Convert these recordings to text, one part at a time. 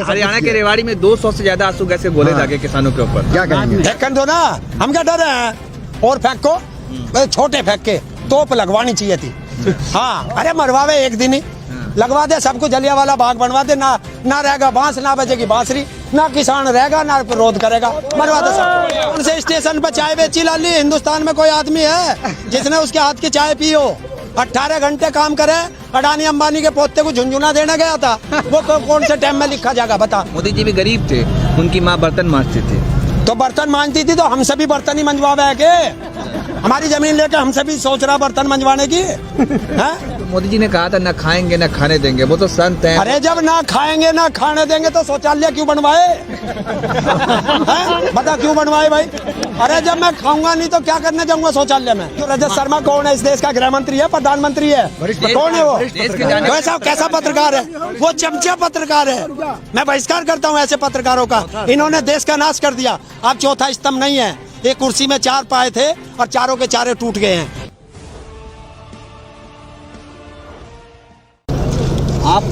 हरियाणा के रेवाड़ी में 200 से ज्यादा आंसू गैस के गोले दागे किसानों के ऊपर, क्या कहेंगे? फेंकन दो ना, हम क्या डर रहे हैं? और फेंको, छोटे फेंक के तोप लगवानी चाहिए थी। हाँ, अरे मरवावे एक दिन ही लगवा दे, सबको जलियांवाला बाग बनवा दे, ना रहेगा बांस, ना बजेगी बांसुरी, ना किसान रहेगा, ना विरोध करेगा, मरवा दे सब। उनसे स्टेशन पर चाय बेची लाली, हिंदुस्तान में कोई आदमी है जिसने उसके हाथ की चाय पी हो? 18 घंटे काम करे, अडानी अंबानी के पोते को झुंझुना देने गया था, वो कौन से टाइम में लिखा जाएगा बता? मोदी जी भी गरीब थे, उनकी माँ बर्तन मांजती थी, तो बर्तन मांजती थी तो हमसे भी बर्तन ही मंजवावे है के? हमारी जमीन लेके हमसे भी सोच रहा बर्तन मंजवाने की है? तो मोदी जी ने कहा था ना खाएंगे ना खाने देंगे, वो तो संत हैं। अरे जब ना खाएंगे ना खाने देंगे तो शौचालय क्यों बनवाए? बता क्यों बनवाए भाई? अरे जब मैं खाऊंगा नहीं तो क्या करने जाऊंगा शौचालय में? तो रजत शर्मा कौन है? इस देश का गृह मंत्री है, प्रधानमंत्री है, कौन है वो? वैसा कैसा पत्रकार है वो? चमचा पत्रकार है। मैं बहिष्कार करता हूँ ऐसे पत्रकारों का। इन्होंने देश का नाश कर दिया। आप चौथा स्तंभ नहीं है। एक कुर्सी में 4 पाए थे और चारों के चारे टूट गए हैं। आप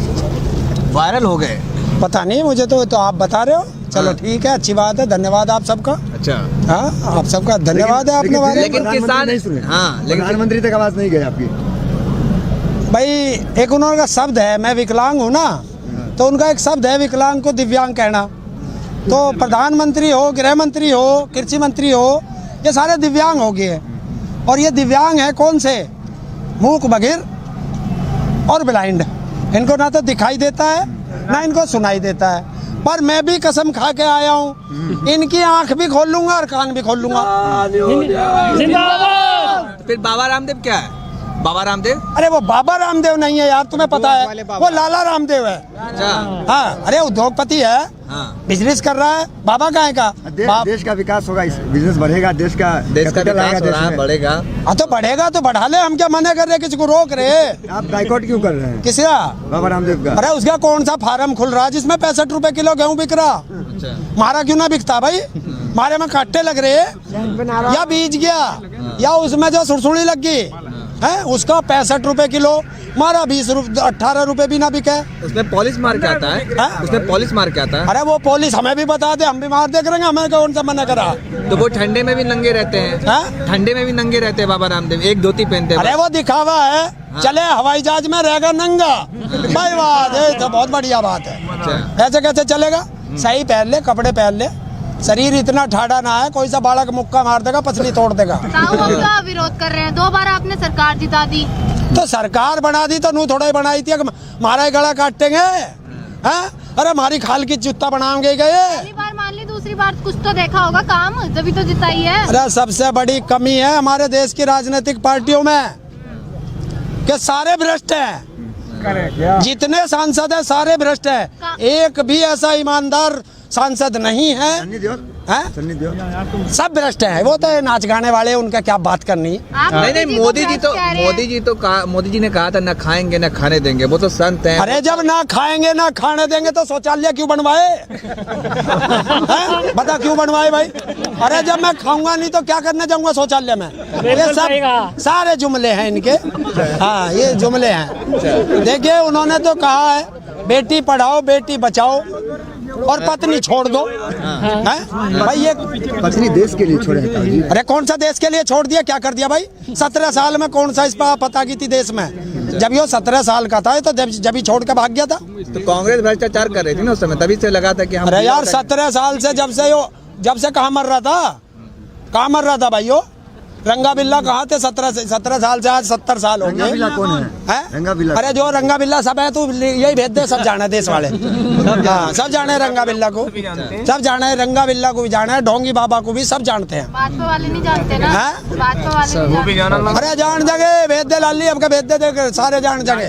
वायरल हो गए? पता नहीं मुझे, तो आप बता रहे हो। चलो ठीक है, अच्छी बात है, धन्यवाद आप सबका। अच्छा, हाँ, आप सबका धन्यवाद है। आपने वायरल, लेकिन किसान, हाँ, लेकिन प्रधानमंत्री तक आवाज नहीं गई आपकी भाई। एक उन्होंने का शब्द है, मैं विकलांग हूँ ना, तो उनका एक शब्द है विकलांग को दिव्यांग कहना। तो प्रधानमंत्री हो, गृह मंत्री हो, कृषि मंत्री हो, ये सारे दिव्यांग हो गए। और ये दिव्यांग है कौन से? मूक, बधिर और ब्लाइंड। इनको ना तो दिखाई देता है ना इनको सुनाई देता है। पर मैं भी कसम खा के आया हूँ, इनकी आंख भी खोल लूंगा और कान भी खोल लूंगा। फिर बाबा रामदेव क्या है? बाबा रामदेव? अरे वो बाबा रामदेव नहीं है यार, तुम्हें पता है, वो लाला रामदेव है। अच्छा, हाँ, अरे उद्योगपति है, हाँ, बिजनेस कर रहा है। बाबा कहाँ का? देश का विकास होगा, बिजनेस बढ़ेगा, देश का विकास हो रहा है, बढ़ेगा। हाँ तो बढ़ेगा तो बढ़ा ले, हम क्या मना कर रहे, किसी को रोक रहे? आप बाइकआउट क्यों कर रहे हैं? किसका? बाबा रामदेव का। अरे उसका कौन सा फार्म खुल रहा है जिसमें 65 रुपए किलो गेहूँ बिक रहा? अच्छा, मारा क्यों ना बिकता भाई? मारे में कांटे लग रहे, या बीज गया, या उसमें जो सुरसुड़ी लग गई है, उसका 65 रुपए किलो, मारा 18 रुपए भी ना बिके। उसमें पॉलिश मार के आता है, उसमें पॉलिश मार के आता है। अरे वो पॉलिस हमें भी बता दे, हम भी मार देख रहे हैं, हमें कौन सा मना करा? तो वो ठंडे में भी नंगे रहते हैं, ठंडे में भी नंगे रहते हैं बाबा रामदेव, एक धोती पहनते हैं। अरे वो दिखावा है, चले हवाई जहाज में रहेगा नंगा भाई, बात है तो बहुत बढ़िया बात है। ऐसे कैसे चलेगा? सही पहन ले, कपड़े पहन ले, शरीर इतना ठाड़ा ना है, कोई सा बालक मुक्का मार देगा, पसली तोड़ देगा। का विरोध कर रहे हैं, 2 बार आपने सरकार जिता दी, तो सरकार बना दी तो नू थोड़ा ही बनाई थी, मारा ही गला काटेंगे हैं? अरे हमारी खाल की जूता बनाएंगे गए। पहली बार मान ली, दूसरी बार कुछ तो देखा होगा काम, तभी तो जिताई है। अरे सबसे बड़ी कमी है हमारे देश की राजनीतिक पार्टियों में कि सारे भ्रष्ट हैं। जितने सांसद है सारे भ्रष्ट है, एक भी ऐसा ईमानदार सांसद नहीं है। सब भ्रष्ट है। वो तो नाच गाने वाले, उनका क्या बात करनी। नहीं, मोदी जी ने कहा था ना खाएंगे ना खाने देंगे, वो तो संत हैं। अरे जब ना खाएंगे ना खाने देंगे तो शौचालय क्यों बनवाए? बता क्यों बनवाए भाई? अरे जब मैं खाऊंगा नहीं तो क्या करने जाऊंगा शौचालय में? ये सब सारे जुमले हैं इनके। हाँ, ये जुमले हैं। देखिए उन्होंने तो कहा है बेटी पढ़ाओ बेटी बचाओ और पत्नी छोड़ दो। भाई ये पत्नी देश के लिए छोड़े हैं। अरे कौन सा देश के लिए छोड़ दिया? क्या कर दिया भाई? 17 साल में कौन सा इस पर पता की थी देश में? जब ये 17 साल का था तो जब ही छोड़ के भाग गया था। तो कांग्रेस भ्रष्टाचार कर रही थी ना उस समय, तभी से लगा था कि हम। अरे यार 17 साल से जब से कहाँ मर रहा था? कहाँ मर रहा था भाइयों? रंगा बिल्ला कहाँ थे? 17 साल से आज 70 साल हो गए। कौन है? रंगा बिल्ला। अरे जो रंगा बिल्ला सब है, तू यही भेज दे, सब जाना है देश वाले। हाँ, सब जाने हैं रंगा बिल्ला को, सब जाना है, रंगा बिल्ला को भी जाना है, ढोंगी बाबा को भी, सब जानते हैं। भाजपा वाले नहीं जानते ना? भाजपा वाले नहीं जानते। अरे जान जगह भेज दे लाली, अब का भेज दे, सारे जान जगह।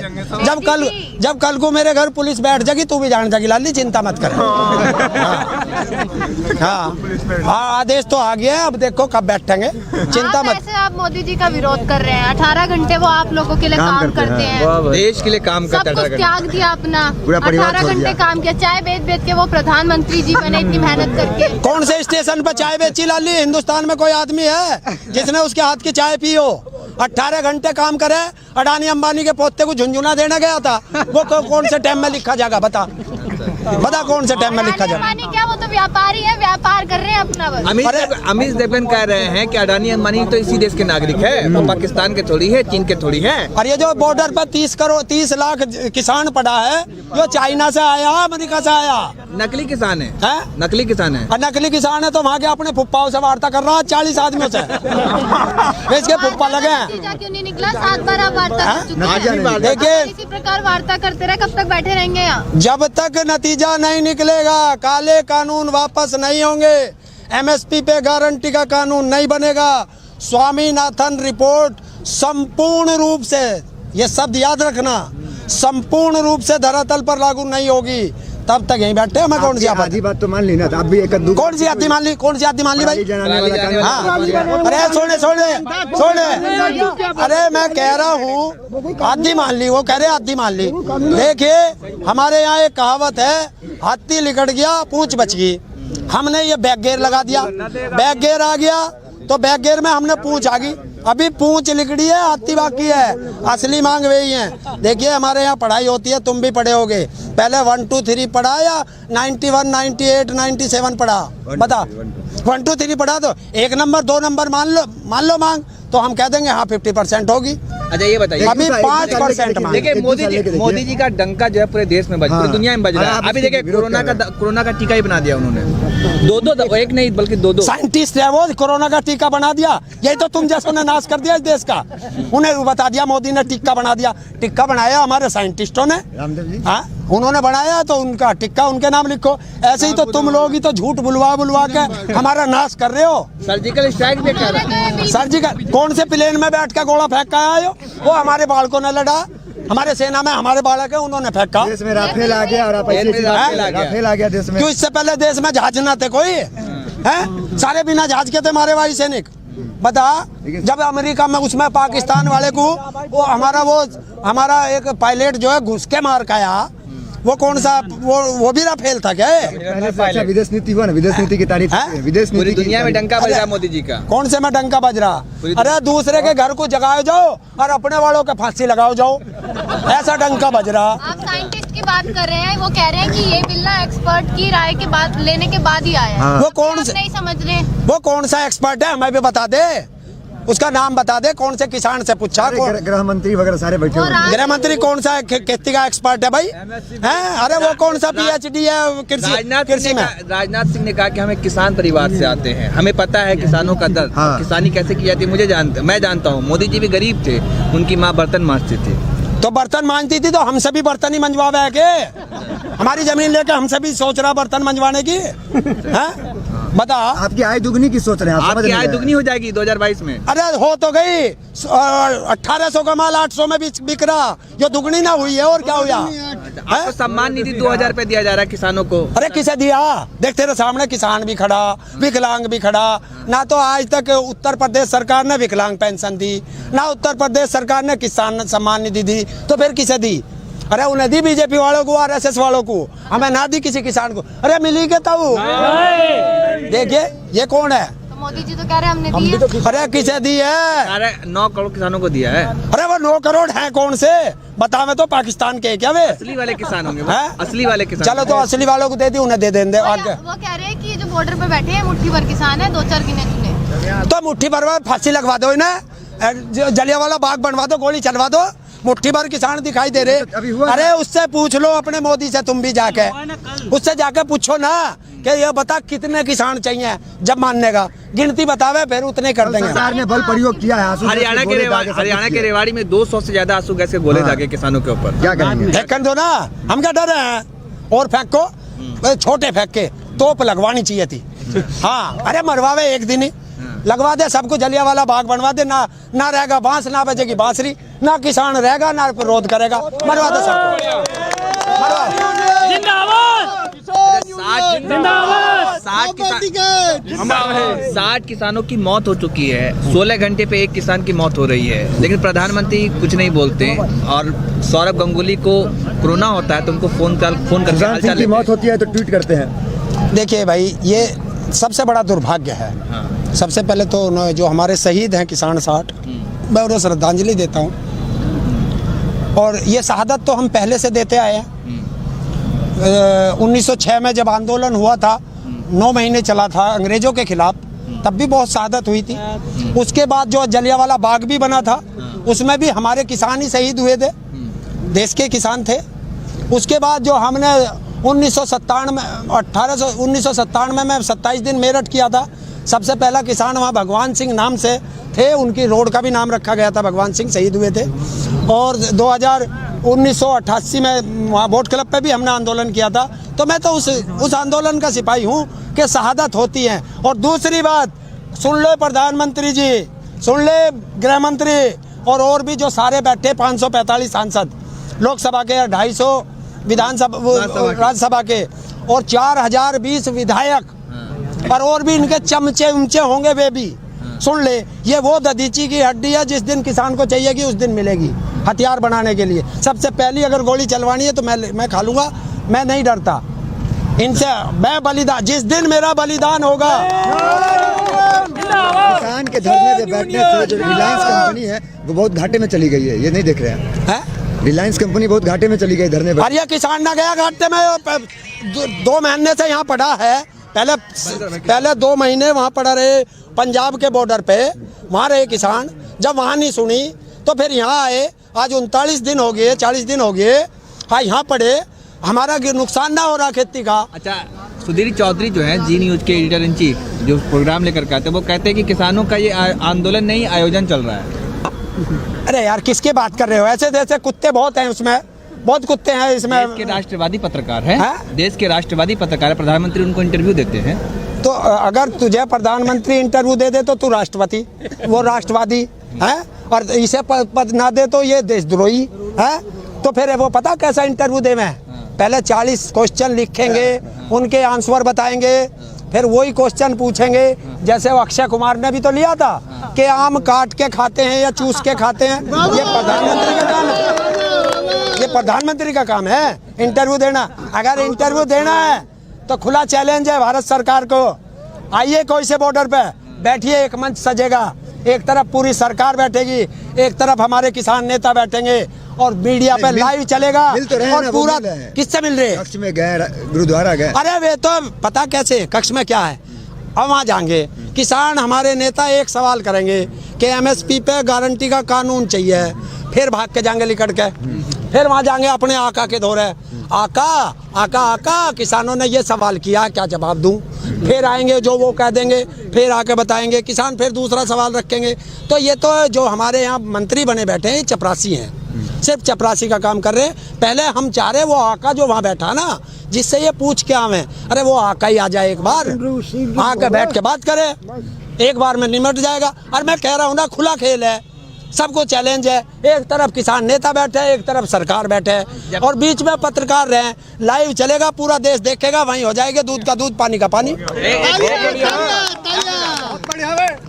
जब कल को मेरे घर पुलिस बैठ जाएगी तू भी जान जाएगी लाली, चिंता मत कर। हाँ, आदेश तो आ गया, अब देखो कब बैठेंगे, चिंता मत। ऐसे आप मोदी जी का विरोध कर रहे हैं, 18 घंटे वो आप लोगों के लिए काम करते हैं, देश के लिए काम करते हैं, सब कुछ त्याग दिया अपना, 18 घंटे काम किया, चाय बेच के वो प्रधानमंत्री जी बने इतनी मेहनत करके। कौन से स्टेशन पर चाय बेची लाली? हिंदुस्तान में कोई आदमी है जिसने उसके हाथ की चाय पी हो? 18 घंटे काम करे, अडानी अंबानी के पोते को झुंझुना देने गया था, वो कौन से टाइम में लिखा जाएगा बता? बता कौन से टाइम में लिखा अडानी जाए। अंबानी क्या, वो तो व्यापारी है, व्यापार कर रहे हैं अपना बस। अमित देवगन कह रहे हैं कि अडानी अंबानी तो इसी देश के नागरिक है, वो पाकिस्तान के थोड़ी है, चीन के थोड़ी है। और ये जो बॉर्डर पर 30 लाख किसान पड़ा है, ये चाइना से आया, अमेरिका से आया, नकली किसान है, हैं? नकली किसान है। और नकली किसान है तो वहाँ के अपने फुप्पाओं से वार्ता कर रहा है 40 आदमियों से। इसके फुप्पा लगे हैं। नतीजा क्यों नहीं निकला? 7 बार आप वार्ता कर चुके हैं। देखिए, इसी प्रकार वार्ता करते रहे, कब तक बैठे रहेंगे यहाँ? जब तक नतीजा नहीं निकलेगा, काले कानून वापस नहीं होंगे, एमएसपी पे गारंटी का कानून नहीं बनेगा, स्वामीनाथन रिपोर्ट संपूर्ण रूप से, ये शब्द याद रखना, संपूर्ण रूप से धरातल पर लागू नहीं होगी, तब तक यहीं बैठे। मैं कौन सी आधी बात तो मान ली ना, आप भी एक कौन सी आदि मान ली? कौन सी आदि मान ली भाई? जनाने वाला कानून। हाँ, अरे छोड़े, अरे मैं कह रहा हूँ आदि मान ली, वो कह रहे आदि मान ली। देखिए हमारे यहाँ एक कहावत है, हाथी लिकड़ गया पूंछ बच गई। हमने ये बैक गेयर लगा दिया, बैक गेयर आ गया तो बैक गेयर में हमने पूंछ आ गई, अभी पूंछ लिकड़ी है, हाथी बाकी है, असली मांग वही है। देखिए हमारे यहाँ पढ़ाई होती है, तुम भी पढ़े होगे, पहले 1 2 3 पढ़ा या 91 98 97 पढ़ा? बता, 1 2 3 पढ़ा तो 1 नंबर 2 नंबर मान लो मांग, तो हम कह देंगे हाँ 50% होगी। अच्छा ये बताइए, अभी 5% मांग। देखिए मोदी जी का डंका जो है पूरे देश में पूरी दुनिया में बज रहा है। अभी देखिए कोरोना का टीका ही बना दिया उन्होंने, दो एक नहीं बल्कि दो साइंटिस्ट है वो, कोरोना का टीका बना दिया। यही तो तुम जैसों ने नाश कर दिया इस देश का। उन्हें बता दिया मोदी ने टीका बना दिया, टीका बनाया हमारे साइंटिस्टों ने, हाँ उन्होंने बनाया तो उनका टिक्का उनके नाम लिखो। ऐसे ही तो तुम लोग ही तो झूठ बुलवा के हमारा नाश कर रहे हो। सर्जिकल स्ट्राइक भी कर रहा है। सर्जिकल कौन से प्लेन में बैठ के गोला फेंक का आए हो? वो हमारे बालकों ने लड़ा, हमारे सेना में हमारे बालक है, उन्होंने फेंका। देश में राफेल आ गया और आप ऐसी राफेल आ गया देश में। क्यों इससे पहले देश में जहाज न थे कोई? हैं सारे बिना जहाज के थे हमारे वायु सैनिक। बता, जब अमेरिका में उसमें पाकिस्तान वाले को वो हमारा एक पायलट जो है घुस के मार खाया, वो कौन सा वो भी राफेल था क्या? पहले से अच्छा विदेश नीति हुआ ना, विदेश नीति की तारीफ, विदेश पूरी नीति दुनिया में डंका बज रहा है मोदी जी का। कौन से में डंका बज रहा? अरे दूसरे के घर को जगाओ जाओ और अपने वालों के फांसी लगाओ जाओ, ऐसा डंका बज रहा। आप साइंटिस्ट की बात कर रहे हैं, वो कह रहे हैं कि ये बिल ना एक्सपर्ट की राय के बाद लेने के बाद ही आया है। वो कौन से नहीं समझ रहे? वो कौन सा एक्सपर्ट है हमें भी बता दे, उसका नाम बता दे। कौन से किसान से पूछा? गृह मंत्री वगैरह सारे बैठे हुए हैं। गृह मंत्री कौन सा खेती का एक्सपर्ट है भाई? हैं? अरे वो कौन सा PhD है कृषि में? राजनाथ सिंह ने कहा कि हमें किसान परिवार से आते हैं, हमें पता है किसानों का दर्द, किसानी कैसे की जाती है मैं जानता हूँ। मोदी जी भी गरीब थे, उनकी माँ बर्तन मांजती थी, तो बर्तन मांजती थी तो हमसे भी बर्तन ही मंजवावे है के? हमारी जमीन लेके हमसे भी सोच रहा बर्तन मंजवाने की? हैं? बता, आपकी आय दुगनी की सोच रहे हैं? आपकी आय दुगनी हो जाएगी 2022 में। अरे हो तो गई, 1800 का माल 800 में बिक रहा, जो दुगनी ना हुई है और क्या हुआ? आपको सम्मान निधि 2000 रुपए दिया जा रहा है किसानों को। अरे किसे दिया? देख तेरे सामने किसान भी खड़ा, विकलांग भी खड़ा। ना तो आज तक उत्तर प्रदेश सरकार ने विकलांग पेंशन दी, ना उत्तर प्रदेश सरकार ने किसान सम्मान निधि दी, तो फिर किसे दी? अरे उन्हें दी बीजेपी वालों को, RSS वालों को, हमें ना दी किसी किसान को। अरे मिली के तब देखिए ये कौन है? तो मोदी जी तो कह रहे हैं हमने दी है। अरे किसे दी है? अरे 9 करोड़ किसानों को दिया है। अरे वो 9 करोड़ हैं कौन से? बतावे तो पाकिस्तान के क्या वे? असली वाले किसान होंगे वो, हैं? असली वाले किसान। चलो तो असली वालों को दे दी, उन्हें दे देंगे आगे। वो कह रहे हैं कि जो बॉर्डर पे बैठे हैं मुट्ठी भर किसान है, 2-4 गिने चुने। तो मुट्ठी भर में फांसी लगवा दो इन्हें, जलियांवाला बाग बनवा दो, गोली चलवा दो, मुट्ठी भर किसान दिखाई दे रहे। अरे उससे पूछ लो अपने मोदी से, तुम भी जाके उससे जाके पूछो ना कि ये बता कितने किसान चाहिए, जब मानने का गिनती बतावे फिर उतने कर देंगे। सरकार ने बल प्रयोग किया है। हरियाणा के रेवाड़ी में 200 से ज्यादा आंसू गैस के गोले दागे किसानों के ऊपर। क्या करेंगे? देखने दो ना, हम क्या डर रहे हैं? और फेंको छोटे फेंक के, तोप लगवानी चाहिए थी। हाँ अरे मरवावे एक दिन ही लगवा दे, सबको जलियांवाला बाग बनवा दे, ना रहेगा बांस, ना बजेगी बांसुरी, ना किसान रहेगा, ना विरोध करेगा, मरवा दे सबको। 60 किसानों की मौत हो चुकी है, 16 घंटे पे एक किसान की मौत हो रही है, लेकिन प्रधानमंत्री कुछ नहीं बोलते। और सौरभ गंगुली को कोरोना होता है तो उनको फोन करके हालचाल की मौत होती है तो ट्वीट करते हैं। देखिए भाई, ये सबसे बड़ा दुर्भाग्य है। सबसे पहले तो जो हमारे शहीद हैं किसान 60, मैं उन्हें श्रद्धांजलि देता हूँ। और ये शहादत तो हम पहले से देते आए हैं, 1906 में जब आंदोलन हुआ था, 9 महीने चला था अंग्रेजों के खिलाफ, तब भी बहुत शहादत हुई थी। उसके बाद जो जलियांवाला बाग भी बना था, उसमें भी हमारे किसान ही शहीद हुए थे, देश के किसान थे। उसके बाद जो हमने 1997 में 27 दिन मेरठ किया था, सबसे पहला किसान वहाँ भगवान सिंह नाम से थे, उनकी रोड का भी नाम रखा गया था, भगवान सिंह शहीद हुए थे। और 1988 में वहाँ वोट क्लब पे भी हमने आंदोलन किया था। तो मैं तो उस आंदोलन का सिपाही हूँ कि शहादत होती है। और दूसरी बात, सुन ले प्रधानमंत्री जी, सुन ले गृह मंत्री, और भी जो सारे बैठे 545 सांसद लोकसभा के, 250 विधानसभा राज्यसभा के, और 4020 विधायक, और भी इनके चमचे उमचे होंगे वे भी। सुन ले, ये वो दधीची की हड्डी है, जिस दिन किसान को चाहिएगी उस दिन मिलेगी हथियार बनाने के लिए। सबसे पहली अगर गोली चलवानी है तो मैं खा लूंगा, मैं नहीं डरता इनसे। मैं बलिदान, जिस दिन मेरा बलिदान होगा। किसान के धरने पे बैठने से जो रिलायंस कंपनी है वो बहुत घाटे में चली गई है, ये नहीं देख रहे हैं? रिलायंस कंपनी बहुत घाटे में चली गई धरने पे। और ये किसान ना गया घाटे में, 2 महीने से यहाँ पड़ा है। पहले 2 महीने वहाँ पड़ा रहे पंजाब के बॉर्डर पे, वहाँ रहे किसान। जब वहाँ नहीं सुनी तो फिर यहाँ आए। आज 39 दिन हो गए, 40 दिन हो गए, हाँ यहाँ पड़े। हमारा नुकसान ना हो रहा खेती का। अच्छा, सुधीर चौधरी जो है जी न्यूज के एडिटर इन चीफ, जो प्रोग्राम लेकर के आते हैं, वो कहते हैं कि किसानों का ये आंदोलन नहीं, आयोजन चल रहा है। अरे यार, किसकी बात कर रहे हो? ऐसे जैसे कुत्ते बहुत हैं उसमें, बहुत कुत्ते हैं इसमें। देश के राष्ट्रवादी पत्रकार हैं, देश के राष्ट्रवादी पत्रकार, प्रधानमंत्री उनको इंटरव्यू देते हैं। तो अगर तुझे प्रधानमंत्री इंटरव्यू दे दे तो तू राष्ट्रपति, वो राष्ट्रवादी है, और इसे पद ना दे तो ये देशद्रोही है। तो फिर वो पता कैसा इंटरव्यू दे? मैं पहले 40 क्वेश्चन लिखेंगे, उनके आंसर बताएंगे, फिर वही क्वेश्चन पूछेंगे। जैसे वो अक्षय कुमार ने भी तो लिया था कि आम काट के खाते हैं या चूस के खाते हैं। ये प्रधानमंत्री का काम है, ये प्रधानमंत्री का काम है इंटरव्यू देना। अगर इंटरव्यू देना है तो खुला चैलेंज है भारत सरकार को। आइए कोई से बॉर्डर पे बैठिए, एक मंच सजेगा, एक तरफ पूरी सरकार बैठेगी, एक तरफ हमारे किसान नेता बैठेंगे, और मीडिया पे लाइव चलेगा। और पूरा किससे मिल रहे? कक्ष में गए, गुरुद्वारा गए। अरे वे तो पता कैसे, कक्ष में क्या है, हम वहाँ जाएंगे। किसान हमारे नेता एक सवाल करेंगे कि एमएसपी पे गारंटी का कानून चाहिए, फिर भाग के जाएंगे लिकड़ के, फिर वहाँ जाएंगे अपने आका के दौरे। आका आका आका, किसानों ने ये सवाल किया, क्या जवाब दूं? फिर आएंगे, जो वो कह देंगे, फिर आके बताएंगे। किसान फिर दूसरा सवाल रखेंगे। तो ये तो जो हमारे यहाँ मंत्री बने बैठे हैं, चपरासी हैं, सिर्फ चपरासी का काम कर रहे हैं। पहले हम चाह रहे वो आका जो वहाँ बैठा ना, जिससे ये पूछ के आवे, अरे वो आका ही आ जाए एक बार, आके बैठ के बात करे, एक बार में निमट जाएगा। और मैं कह रहा हूँ ना, खुला खेल है, सबको चैलेंज है। एक तरफ किसान नेता बैठे है, एक तरफ सरकार बैठे है, और बीच में पत्रकार रहे। लाइव चलेगा, पूरा देश देखेगा, वहीं हो जाएगा दूध का दूध, पानी का पानी।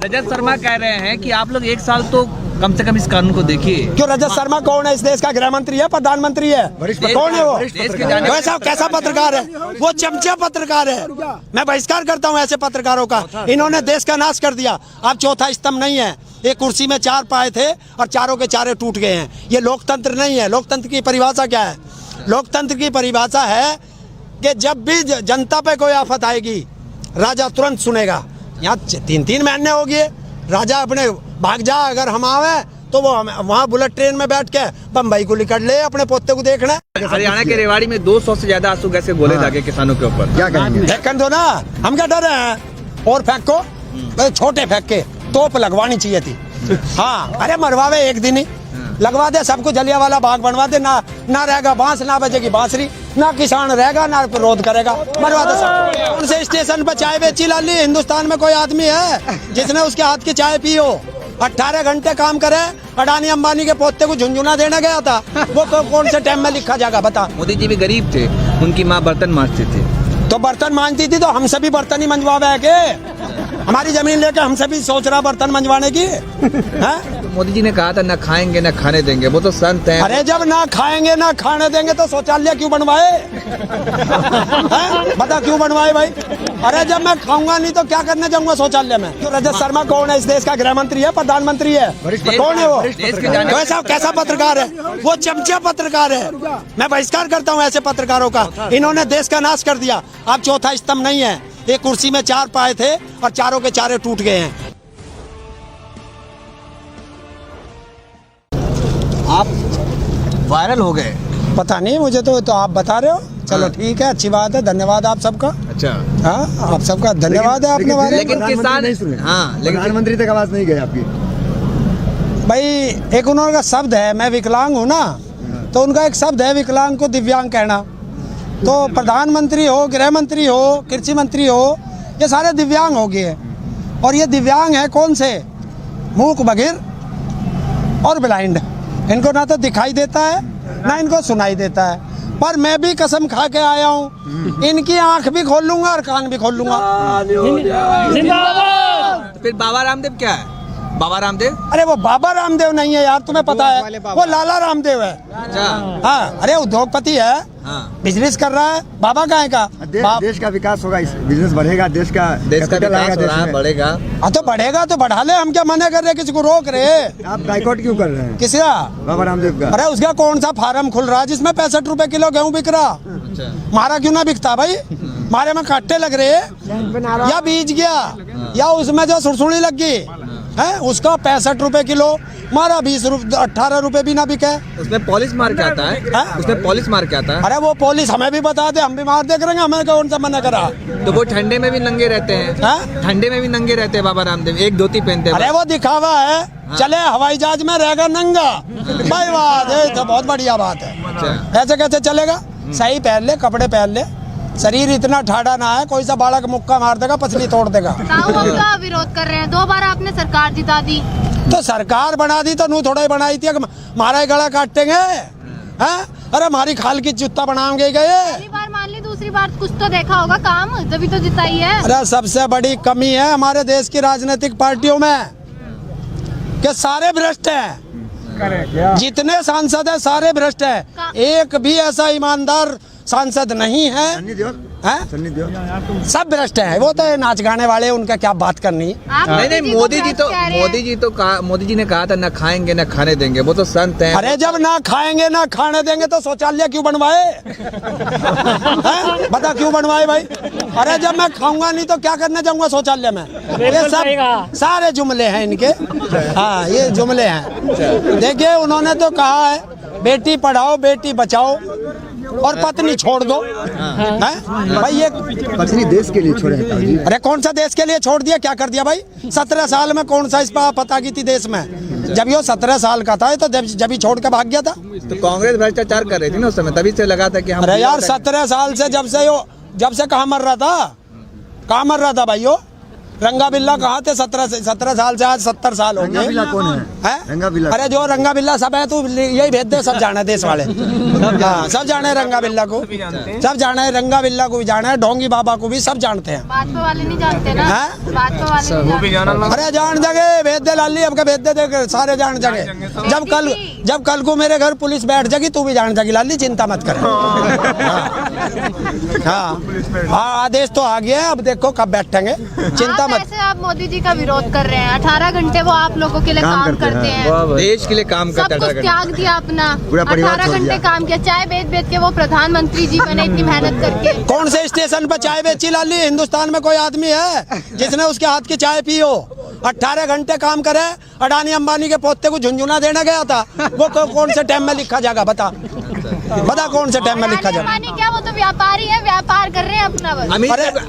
रजत शर्मा कह रहे हैं कि आप लोग 1 साल तो कम से कम इस कानून को देखिए। क्यों? रजत शर्मा कौन है? इस देश का गृह मंत्री है, प्रधानमंत्री है, कौन है वो? वैसा कैसा पत्रकार है वो? चमचा पत्रकार है। मैं बहिष्कार करता हूँ ऐसे पत्रकारों का। इन्होंने देश का नाश कर दिया। अब चौथा स्तंभ नहीं है। एक कुर्सी में 4 पाए थे और चारों के चारे टूट गए हैं। ये लोकतंत्र नहीं है। लोकतंत्र की परिभाषा क्या है? लोकतंत्र की परिभाषा है कि जब भी जनता पे कोई आफत आएगी, राजा तुरंत सुनेगा। यहाँ 3-3 महीने हो गए, राजा अपने भाग जा। अगर हम आवे तो वो वहाँ बुलेट ट्रेन में बैठ के बम्बई को निकल ले, अपने पोते को देखना। हरियाणा के रेवाड़ी में 200 से ज्यादा आंसू गैस बोले जाके किसानों के ऊपर। क्या कहेंगे? फेंकन दो ना, हम क्या डर रहे हैं? और फेंको, छोटे फेंक के तोप लगवानी चाहिए थी। हाँ, अरे मरवावे एक दिन ही, लगवा दे सबको, जलियांवाला बाग बनवा दे। ना रहेगा बांस, ना बजेगी बांसुरी, ना किसान रहेगा, ना विरोध करेगा, मरवा दे सब। उनसे स्टेशन पर चाय बेची लाली। हिंदुस्तान में कोई आदमी है जिसने उसके हाथ की चाय पी हो? 18 घंटे काम करे। अडानी अंबानी के पोते को झुंझुना देने गया था, वो कौन से टाइम में लिखा जाएगा बता? मोदी जी भी गरीब थे, उनकी माँ बर्तन मांजती थी। तो बर्तन मांजती थी तो हमसे भी बर्तन ही मंजवावे है के? हमारी जमीन लेके हमसे भी सोच रहा बर्तन मंजवाने की है? मोदी जी ने कहा था ना खाएंगे ना खाने देंगे, वो तो संत हैं। अरे जब ना खाएंगे ना खाने देंगे तो शौचालय क्यों बनवाए? हैं? बता क्यों बनवाए भाई? अरे जब मैं खाऊंगा नहीं तो क्या करने जाऊंगा शौचालय में? तो रजत शर्मा कौन है? इस देश का गृह मंत्री है, प्रधानमंत्री है, कौन है वो? कैसा पत्रकार है वो? चमचा पत्रकार है। मैं बहिष्कार करता हूँ ऐसे पत्रकारों का। इन्होंने देश का नाश कर दिया। आप चौथा स्तंभ नहीं है। एक कुर्सी में 4 पाए थे और चारों के चारे टूट गए हैं। आप वायरल हो गए। पता नहीं मुझे, तो आप बता रहे हो। चलो ठीक है, अच्छी बात है, धन्यवाद आप सबका। अच्छा, हाँ आप सबका धन्यवाद है। आपने वायरल, लेकिन किसान नहीं सुने। हाँ, लेकिन प्रधानमंत्री तक आवाज नहीं गई आपकी। भाई एक उनका शब्द है, मैं विकलांग हूँ ना, तो उनका एक शब्द है विकलांग को दिव्यांग कहना। तो प्रधानमंत्री हो, गृह मंत्री हो, कृषि मंत्री हो, ये सारे दिव्यांग हो गए हैं। और ये दिव्यांग है कौन से? मूक, बधिर और ब्लाइंड। इनको ना तो दिखाई देता है ना इनको सुनाई देता है। पर मैं भी कसम खा के आया हूँ, इनकी आंख भी खोल लूंगा और कान भी खोल लूंगा। तो फिर बाबा रामदेव क्या है? बाबा रामदेव? अरे वो बाबा रामदेव नहीं है यार, तुम्हें पता है, वो लाला रामदेव है। अच्छा, हाँ, अरे उद्योगपति है, हाँ। बिजनेस कर रहा है। बाबा कहाँ का? देश का विकास होगा, इस बिजनेस बढ़ेगा, देश का विकास हो रहा है, बढ़ेगा। हाँ तो बढ़ेगा तो बढ़ा ले, हम क्या मना कर रहे, किसी को रोक रहे? आप बाइकआउट क्यों कर रहे हैं किसका? बाबा रामदेव का? अरे उसका कौन सा फार्म खुल रहा है जिसमें 65 रुपए किलो गेहूँ बिक रहा? अच्छा, मारा क्यों ना बिकता भाई? मारे में कांटे लग रहे या बीज गया या उसमें जो सुरसुड़ी लग गई है, उसका 65 रुपए किलो, मारा 18 रुपए भी ना बिके। उसमें पॉलिश मार के आता है। हाँ? उसमें पॉलिश मार के आता है। अरे वो पुलिस हमें भी बता दे, हम भी मार देख रहे हैं, हमें कौन सा मना करा? तो वो ठंडे में भी नंगे रहते हैं। हाँ? ठंडे में भी नंगे रहते हैं बाबा रामदेव, एक धोती पहनते हैं। अरे वो दिखावा है। चले हवाई जहाज में रहेगा नंगा भाई, बात है तो बहुत बढ़िया बात है। अच्छा, ऐसे कैसे चलेगा? सही पहन ले, कपड़े पहन ले, शरीर इतना ठाड़ा ना है, कोई सा बालक मुक्का मार देगा, पसली तोड़ देगा। का विरोध कर रहे हैं, 2 बार आपने सरकार जिता दी। तो सरकार बना दी तो नू थोड़ा ही बनाई थी, मारा ही गला काटेंगे हैं? अरे हमारी खाल की जूता बनाएंगे गए। पहली बार मान ली, दूसरी बार कुछ तो देखा होगा काम, तभी तो जिताई है। अरे सबसे बड़ी कमी है हमारे देश की राजनीतिक पार्टियों में कि सारे भ्रष्ट हैं। जितने सांसद हैं सारे भ्रष्ट हैं। एक भी ऐसा ईमानदार सांसद नहीं है। सन्नी देओल सब भ्रष्ट है। वो तो नाच गाने वाले, उनका क्या बात करनी। नहीं, मोदी जी ने कहा था ना खाएंगे ना खाने देंगे, वो तो संत हैं। अरे जब ना खाएंगे ना खाने देंगे तो शौचालय क्यों बनवाए? हैं? बता क्यों बनवाए भाई? अरे जब मैं खाऊंगा नहीं तो क्या करने जाऊंगा शौचालय में? ये सब सारे जुमले हैं इनके। हाँ, ये जुमले हैं। देखिए उन्होंने तो कहा है बेटी पढ़ाओ बेटी बचाओ और पत्नी छोड़ दो। भाई ये पत्नी देश के लिए छोड़े हैं जी। अरे कौन सा देश के लिए छोड़ दिया? क्या कर दिया भाई? 17 साल में कौन सा इस पर पता की थी देश में? जब ये 17 साल का था तो जब ही छोड़ के भाग गया था। तो कांग्रेस भ्रष्टाचार कर रही थी ना उस समय, तभी से लगा था कि हम। अरे यार 17 साल से जब से कहाँ मर रहा था? कहाँ मर रहा था भाई? यो रंगा बिल्ला कहाँ थे? 17 साल से आज 70 साल हो रंगा गए। बिल्ला कौन है? रंगा बिल्ला? अरे जो रंगा बिल्ला सब है, तू यही भेज दे, सब जाने देश वाले। हाँ, सब जाने रंगा बिल्ला को, सब जाने हैं, रंगा बिल्ला को भी जाना है, ढोंगी बाबा को भी सब जानते हैं। भाजपा वाले नहीं जानते ना। हैं? भाजपा वाले अरे जान जगह भेज दे लाली, अब भेज दे सारे जान जगह। जब कल को मेरे घर पुलिस बैठ जाएगी तू भी जान जाएगी लाली, चिंता मत कर। हाँ, आदेश तो आ गया है, अब देखो कब बैठेंगे, चिंता मत। ऐसे आप मोदी जी का विरोध कर रहे हैं। 18 घंटे वो आप लोगों के लिए काम करते हैं, देश के लिए काम सब करते कुछ हैं। त्याग दिया अपना, पूरा परिवार 18 छोड़ घंटे दिया। काम किया, चाय बेच के वो प्रधानमंत्री जी बने इतनी मेहनत करके। कौन से स्टेशन पर चाय बेची लाली? हिंदुस्तान में कोई आदमी है जिसने उसके हाथ की चाय पी हो? 18 घंटे काम करे, अडानी अंबानी के पोते को झुंझुना देने गया था, वो कौन से टाइम में लिखा जाएगा? बता कौन से टाइम में लिखा जाएगा? अडानी क्या, वो तो व्यापारी है, व्यापार कर रहे हैं अपना बस।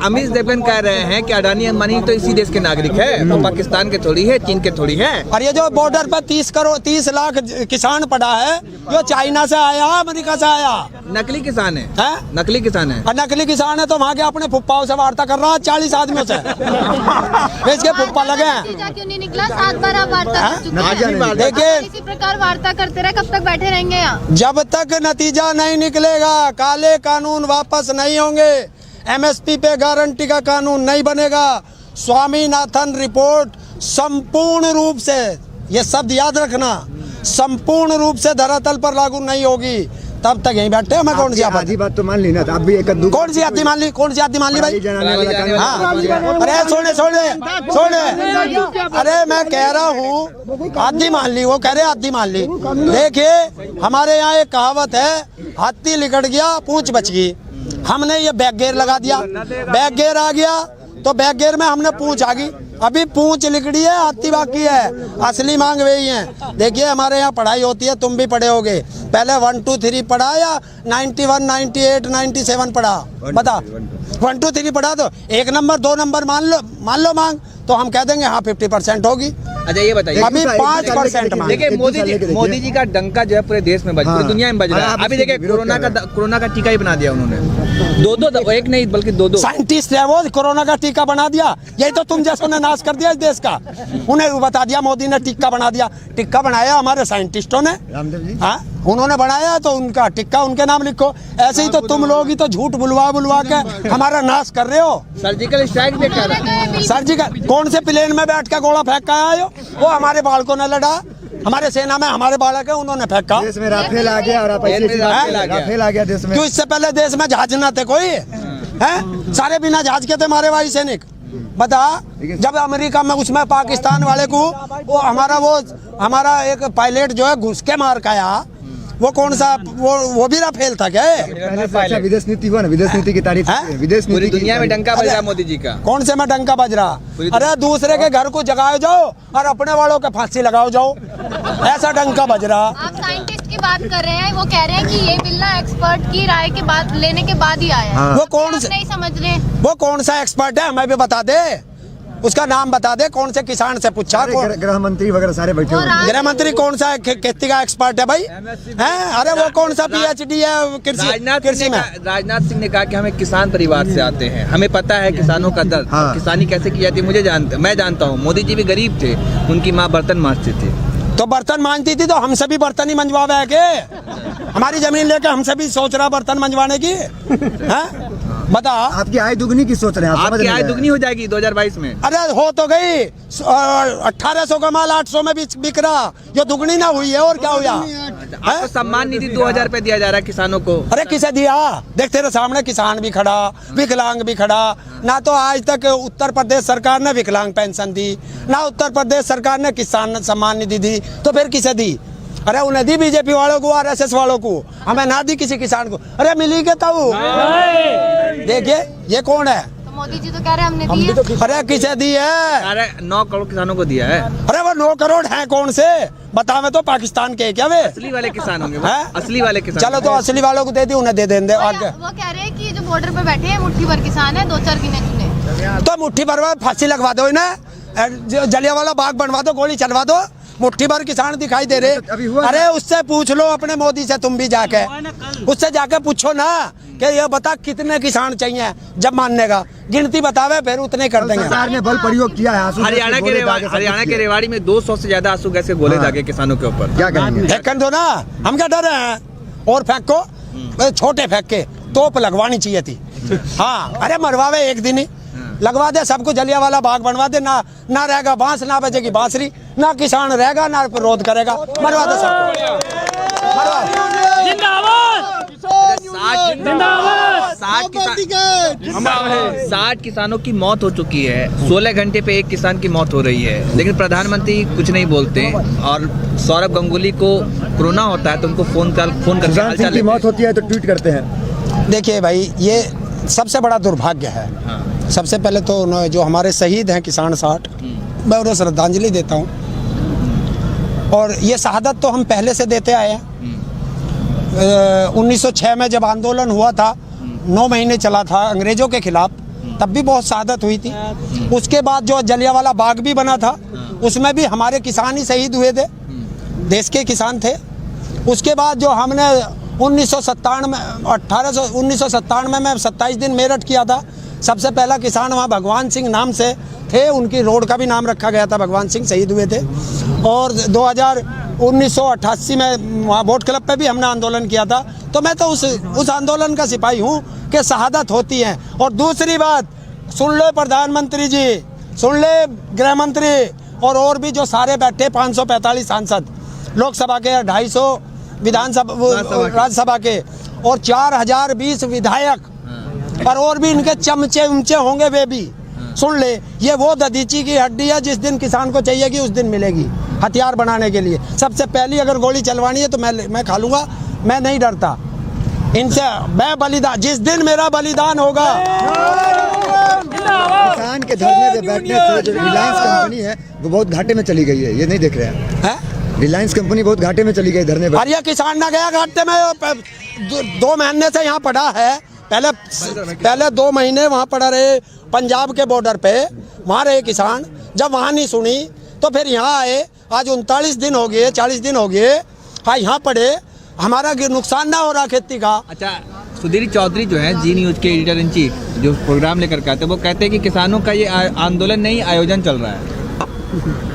अमित देवगन कह रहे हैं कि अडानी अंबानी तो इसी देश के नागरिक है, वो पाकिस्तान के थोड़ी है, चीन के थोड़ी है। और ये जो बॉर्डर पर 30 लाख किसान पड़ा है, ये चाइना से आया, अमेरिका से आया। नकली किसान है, हैं? नकली किसान है। और नकली किसान है तो वहाँ के अपने फुप्पाओं से वार्ता कर रहा है 40 आदमियों से। इसके फुप्पा लगे हैं। नतीजा क्यों नहीं निकला? 7 बार आप वार्ता कर चुके हैं। देखिए इसी प्रकार वार्ता करते रहे, कब तक बैठे रहेंगे यहाँ? जब तक नतीजा नहीं निकलेगा, काले कानून वापस नहीं होंगे, एमएसपी पे गारंटी का कानून नहीं बनेगा, स्वामीनाथन रिपोर्ट संपूर्ण रूप से ये शब्द याद रखना, संपूर्ण रूप से धरातल पर लागू नहीं होगी, तब तक यहीं बैठे हमें कौन सी आपत्ति? आधी बात तो मान ली ना, तो आप भी एक कौन सी आदमी मान ली? कौन सी आदमी मान ली भाई? जनाने वाला कानून हाँ, अरे छोड़े, अरे मैं कह रहा हूँ आदि मान ली, वो कह रहे आदि मान ली। देखिए हमारे यहाँ एक कहावत है, हाथी लिकड़ गया पूंछ बच गई। हमने ये बैक गेयर लगा दिया, बैक गेयर आ गया तो बैक गेयर में हमने पूंछ आ गई, अभी पूंछ लिकड़ी है, हाथी बाकी है, असली मांग वही है। देखिए हमारे यहाँ पढ़ाई होती है, तुम भी पढ़े होगे, पहले 1 2 3 पढ़ा या 91 98 97 पढ़ा? बता, 1 2 3 पढ़ा तो 1 नंबर 2 नंबर मान लो मांग, तो हम कह देंगे हाँ 50% होगी। अच्छा ये बताइए, अभी 5% मांग। देखिए मोदी जी का डंका जो है पूरे देश में बज, पूरी दुनिया में बज रहा है। अभी देखिए कोरोना का टीका ही बना दिया उन्होंने, दो एक नहीं बल्कि दो साइंटिस्ट है वो, कोरोना का टीका बना दिया। यही तो तुम जैसों ने नाश कर दिया इस देश का, उन्हें बता दिया मोदी ने टिक्का बना दिया। टिक्का बनाया हमारे साइंटिस्टों ने, रामदेव जी, हाँ उन्होंने बनाया तो उनका टिक्का उनके नाम लिखो। ऐसे ही तो तुम लोग ही तो झूठ बुलवा के हमारा नाश कर रहे हो। सर्जिकल स्ट्राइक भी कर रहे हैं। सर्जिकल कौन से प्लेन में बैठ के गोला फेंक के आए हो? वो हमारे बालकों ने लड़ा, हमारे सेना में हमारे बालक है, उन्होंने फेंका। देश में राफेल आ गया और आप ऐसे राफेल आ गया देश में। क्यों इससे पहले देश में जहाज न थे कोई? हैं सारे बिना जहाज के थे हमारे भाई सैनिक। बता, जब अमेरिका में उसमें पाकिस्तान वाले को वो हमारा एक पायलट जो है घुस के मार के आया, वो कौन सा वो भी राफेल था क्या? पहले से अच्छा विदेश नीति हुआ ना, विदेश नीति की तारीफ, विदेश नीति पूरी दुनिया में डंका बज रहा मोदी जी का। कौन से में डंका बज रहा? अरे दूसरे के घर को जगाओ जाओ और अपने वालों के फांसी लगाओ जाओ, ऐसा डंका बज रहा। आप साइंटिस्ट की बात कर रहे हैं, वो कह रहे हैं कि ये बिल ना एक्सपर्ट की राय के बाद लेने के बाद ही आया है। वो कौन सा नहीं समझ रहे, वो कौन सा एक्सपर्ट है हमें भी बता दे, उसका नाम बता दे, कौन से किसान से पूछा? गृह मंत्री वगैरह सारे बैठे हुए हैं। गृह मंत्री कौन सा खेती का एक्सपर्ट है भाई? हैं? अरे वो कौन सा PhD है कृषि में? राजनाथ सिंह ने कहा कि हमें किसान परिवार से आते हैं, हमें पता है किसानों का दर्द, किसानी कैसे की जाती है मैं जानता हूँ। मोदी जी भी गरीब थे, उनकी माँ बर्तन मांजती थी, तो बर्तन मांजती थी तो हमसे भी बर्तन ही मंजवावे है के? हमारी जमीन लेके हमसे भी सोच रहा बर्तन मंजवाने की? हैं? बता, आपकी आय दुगनी की सोच रहे हैं? आपकी आय दुगनी हो जाएगी 2022 में। अरे हो तो गई, 1800 का माल 800 में बिक रहा, ये दुगनी ना हुई है और क्या हुआ? आपको सम्मान निधि 2000 रुपए दिया जा रहा है किसानों को। अरे किसे दिया? देख तेरे सामने किसान भी खड़ा, विकलांग भी खड़ा। ना तो आज तक उत्तर प्रदेश सरकार ने विकलांग पेंशन दी, ना उत्तर प्रदेश सरकार ने किसान सम्मान निधि दी, तो फिर किसे दी? अरे उन्हें दी बीजेपी वालों को, RSS वालों को, हमें ना दी किसी किसान को। अरे मिली के तब देखिए ये कौन है? तो मोदी जी तो कह रहे हैं हमने दी है। अरे किसे दी है? अरे 9 करोड़ किसानों को दिया है। अरे वो 9 करोड़ है कौन से? बता, मैं तो पाकिस्तान के क्या वे असली वाले किसान होंगे, हैं? असली वाले किसान। चलो तो असली वालों को दे दी, उन्हें दे देंगे आगे। वो कह रहे हैं कि जो बॉर्डर पे बैठे हैं मुट्ठी भर किसान है, 2-4 गिने चुने, तो मुट्ठी भर में फांसी लगवा दो इन्हें, जलियांवाला बाग बनवा दो, गोली चलवा दो, मुट्ठी भर किसान दिखाई दे रहे। अरे उससे पूछ लो अपने मोदी से, तुम भी जाके उससे जाके पूछो ना कि ये बता कितने किसान चाहिए, जब मानने का गिनती बतावे फिर उतने कर देंगे। सरकार ने बल प्रयोग किया है। हरियाणा के रेवाड़ी में 200 से ज्यादा आंसू गैस के गोले दागे किसानों के ऊपर। क्या करेंगे? फेंकन दो ना, हम क्या डर रहे हैं? और फेंको, छोटे फेंक के तोप लगवानी चाहिए थी। हाँ अरे मरवावे एक दिन ही लगवा दे, सबको जलियांवाला बाग बनवा दे, ना रहेगा बांस, ना बजेगी बांसुरी, ना किसान रहेगा, ना विरोध करेगा, मरवा दे सबको। 60 किसानों की मौत हो चुकी है, 16 घंटे पे एक किसान की मौत हो रही है, लेकिन प्रधानमंत्री कुछ नहीं बोलते। और सौरभ गंगुली को कोरोना होता है तो उनको फोन करके हालचाल की मौत होती है तो ट्वीट करते हैं। देखिए भाई, ये सबसे बड़ा दुर्भाग्य है। सबसे पहले तो जो हमारे शहीद हैं किसान 60, मैं उन्हें श्रद्धांजलि देता हूँ। और ये शहादत तो हम पहले से देते आए हैं। 1906 में जब आंदोलन हुआ था, 9 महीने चला था अंग्रेजों के खिलाफ, तब भी बहुत शहादत हुई थी। उसके बाद जो जलियांवाला बाग भी बना था, उसमें भी हमारे किसान ही शहीद हुए थे, देश के किसान थे। उसके बाद जो हमने 1997 में 27 दिन मेरठ किया था, सबसे पहला किसान वहाँ भगवान सिंह नाम से थे, उनकी रोड का भी नाम रखा गया था, भगवान सिंह शहीद हुए थे। और 1988 में वहाँ बोट क्लब पे भी हमने आंदोलन किया था। तो मैं तो उस आंदोलन का सिपाही हूँ कि शहादत होती है। और दूसरी बात, सुन लो प्रधानमंत्री जी, सुन ले गृह मंत्री और भी जो सारे बैठे 545 सांसद, लोकसभा के 250 विधानसभा राज्यसभा के, और 4020 विधायक, और भी इनके चमचे उमचे होंगे वे भी। सुन ले, ये वो दधीची की हड्डी है, जिस दिन किसान को चाहिएगी उस दिन मिलेगी हथियार बनाने के लिए। सबसे पहली अगर गोली चलवानी है तो मैं खा लूंगा, मैं नहीं डरता इनसे। मैं बलिदान, जिस दिन मेरा बलिदान होगा। किसान के धरने पे बैठने से जो रिलायंस कंपनी है वो बहुत घाटे में चली गई है, ये नहीं देख रहे हैं? रिलायंस कंपनी बहुत घाटे में चली गई धरने पे। अरे किसान ना गया घाटे में, 2 महीने से यहाँ पड़ा है। पहले 2 महीने वहाँ पड़ा रहे पंजाब के बॉर्डर पे, वहाँ रहे किसान। जब वहाँ नहीं सुनी तो फिर यहाँ आए। आज 39 दिन हो गए, 40 दिन हो गए, हाँ यहाँ पड़े। हमारा नुकसान ना हो रहा खेती का। अच्छा, सुधीर चौधरी जो है जी न्यूज के एडिटर इन चीफ, जो प्रोग्राम लेकर के आते हैं, वो कहते हैं कि किसानों का ये आंदोलन नहीं, आयोजन चल रहा है।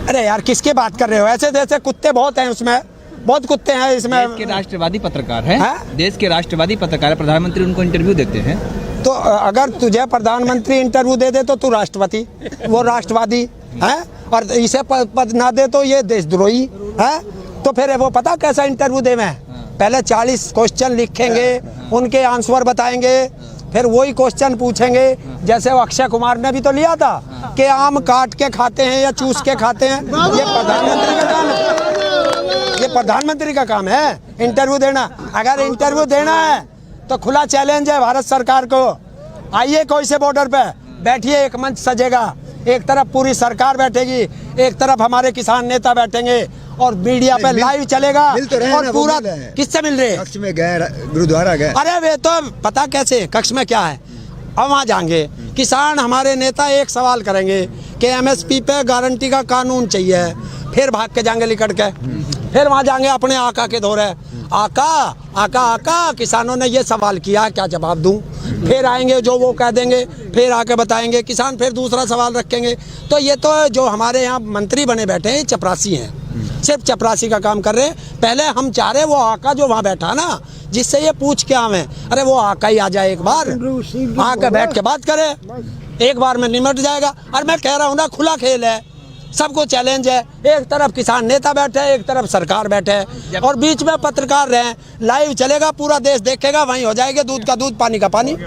अरे यार, किसके बात कर रहे हो? ऐसे जैसे कुत्ते बहुत हैं उसमें, बहुत कुत्ते हैं इसमें। देश के राष्ट्रवादी पत्रकार हैं, देश के राष्ट्रवादी पत्रकार है, प्रधानमंत्री उनको इंटरव्यू देते हैं। तो अगर तुझे प्रधानमंत्री इंटरव्यू दे दे तो तू राष्ट्रपति, वो राष्ट्रवादी है, और इसे पद ना दे तो ये देशद्रोही है। तो फिर वो पता कैसा इंटरव्यू दे? मैं पहले 40 क्वेश्चन लिखेंगे, उनके आंसर बताएंगे, फिर वही क्वेश्चन पूछेंगे। जैसे वो अक्षय कुमार ने भी तो लिया था कि आम काट के खाते हैं या चूस के खाते हैं। ये प्रधानमंत्री का काम है, ये प्रधानमंत्री का काम है इंटरव्यू देना। अगर इंटरव्यू देना है तो खुला चैलेंज है भारत सरकार को। आइए कोई से बॉर्डर पे बैठिए, एक मंच सजेगा, एक तरफ पूरी सरकार बैठेगी, एक तरफ हमारे किसान नेता बैठेंगे, और मीडिया पे लाइव चलेगा। और पूरा किससे मिल रहे? कक्ष में गए, गुरुद्वारा गए। अरे वे तो पता कैसे, कक्ष में क्या है? अब वहाँ जाएंगे किसान, हमारे नेता एक सवाल करेंगे कि MSP पे गारंटी का कानून चाहिए, फिर भाग के जाएंगे लिकट के, फिर वहाँ जाएंगे अपने आका के दौरे। आका आका आका, किसानों ने ये सवाल किया, क्या जवाब दूं? फिर आएंगे, जो वो कह देंगे, फिर आके बताएंगे किसान, फिर दूसरा सवाल रखेंगे। तो ये तो जो हमारे यहाँ मंत्री बने बैठे हैं, चपरासी हैं, सिर्फ चपरासी का काम कर रहे हैं। पहले हम चाह रहे वो आका जो वहाँ बैठा ना, जिससे ये पूछ के आवे, अरे वो आका ही आ जाए एक बार, आके बैठ के बात करे, एक बार में निमट जाएगा। और मैं कह रहा हूँ ना, खुला खेल है, सबको चैलेंज है। एक तरफ किसान नेता बैठे है, एक तरफ सरकार बैठे है, और बीच में पत्रकार रहे। लाइव चलेगा, पूरा देश देखेगा, वहीं हो जाएगा दूध का दूध, पानी का पानी।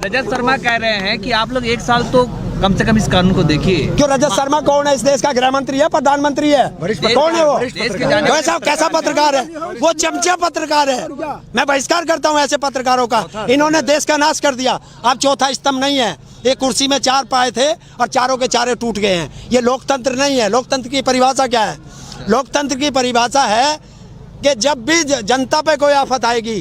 रजत शर्मा कह रहे हैं कि आप लोग 1 साल तो कम से कम इस कानून को देखिए। क्यों? रजत शर्मा कौन है? इस देश का गृह मंत्री है, प्रधानमंत्री है, कौन है वो? वैसा कैसा पत्रकार है वो? चमचा पत्रकार है। मैं बहिष्कार करता हूँ ऐसे पत्रकारों का। इन्होंने देश का नाश कर दिया। अब चौथा स्तंभ नहीं है। एक कुर्सी में 4 पाए थे और चारों के चारे टूट गए हैं। ये लोकतंत्र नहीं है। लोकतंत्र की परिभाषा क्या है? लोकतंत्र की परिभाषा है कि जब भी जनता पे कोई आफत आएगी,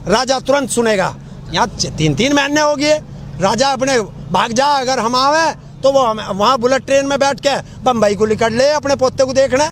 राजा तुरंत सुनेगा। यहाँ 3-3 महीने हो गए, राजा अपने भाग जा, अगर हम आवे तो वो वहाँ बुलेट ट्रेन में बैठ के बम्बई को निकल ले अपने पोते को देखना।